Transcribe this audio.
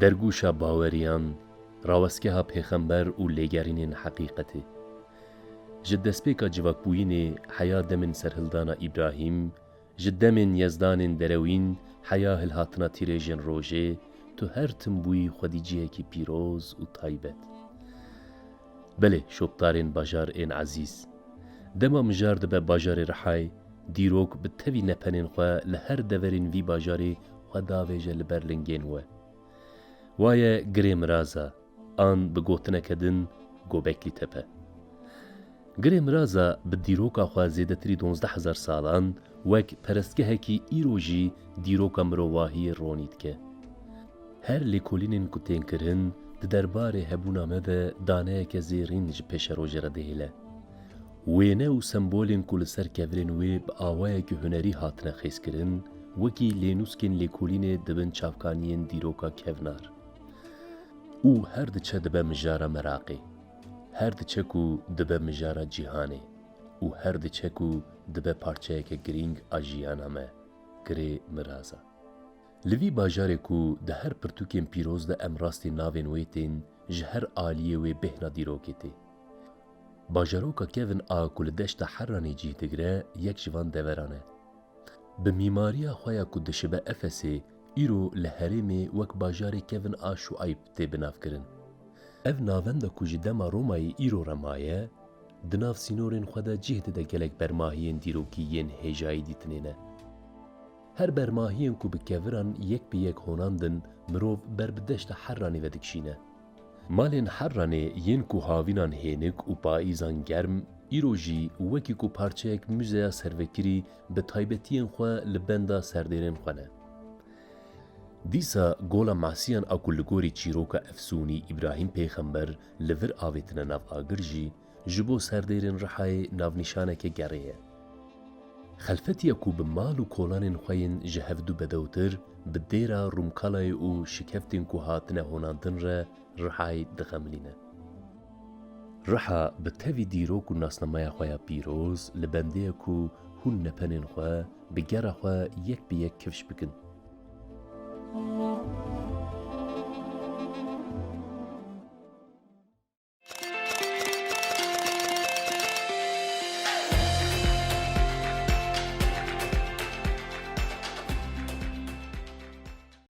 درگوشا باوریان راوسکه پیغمبر و لگرین حقیقته. جدسپیکا جوابوین حیا دمن سرهلدانا ابراهیم، جدمن یزدان دروین حیا هلهاتنا تیرژن روژه، تو هر تنبوی خدیجه کی پیروز و تایبت. بله شبطارین باجار این عزیز. دما مجارد به باجار رحای، دیروک به توی نپنین خواه لهر دورین وی باجاری خواه داویج لبرلنگین وه. وایه گریم رازا، آن بگوتنه کدن گوبکلی تپه. گریم رازا به دیروکا خواه زیدتری 12,000 سالان وک پرستگه کی ایروژی دیروکا مرواهی رونید که. هر لیکولینین کتین کرن ده درباره هبونا مده دانه که زیرین جپش روژه را دهیله. وینه و سمبولین کل سر کورین وی با آوائه که هنری هاتنه خیز کرن وکی لینوسکین لیکولین دبن چافکانین دیروکا کونار. او هر دچه دبه مجارا مراقی، هر دچه کو دبه مجارا جیهانه، او هر دچه کو دبه پارچه که گرینگ آجیانا مه، گره مرازا. لوی باجاره کو ده هر پرتوکین پیروز ده امراستی ناوین ویتین جهر آلیه وی بهنا دیروکیتی. باجاروکا کevin آکول دشت حرانی جیه دگره یک جوان دورانه. به میماریا خواه کو دشبه افسی ایرو لحریمی وک باجاری کevin آشو عیب تی بناف کرن. اف ناونده کو جدما رومای ایرو رمایه دناف سینورین خواه جیه ده گلک برماهین دیروکیین هیجایی دیتنینه. هر برماهین کو بکوران یک بی یک هوناندن مروف بر بدشت حرانی ودکشینه. مالین حرانه ین کو هاوینان هینک و پاییزان گرم ایروژی وکی کو پارچه یک موزه سروکری به تایبتین خواه لبنده سردیرین خوانه. دیسا گولا معسیان اکولگوری چیروکا افسونی ابراهیم پیغمبر لور آویتن ناف آگرجی جبو سردیرین رحای ناف نشانه که گریه. خلفتی اکو به مال و کولانین خوین جهفدو بدوتر به دیرا رومکالای او شکفتین کو هاتنه هوناندن را رحای دغملینه. رحا به تاوی دیروک و ناسنمای خواه پیروز لبنده کو هون نپنین خواه بگره خواه یک به یک کفش بکن.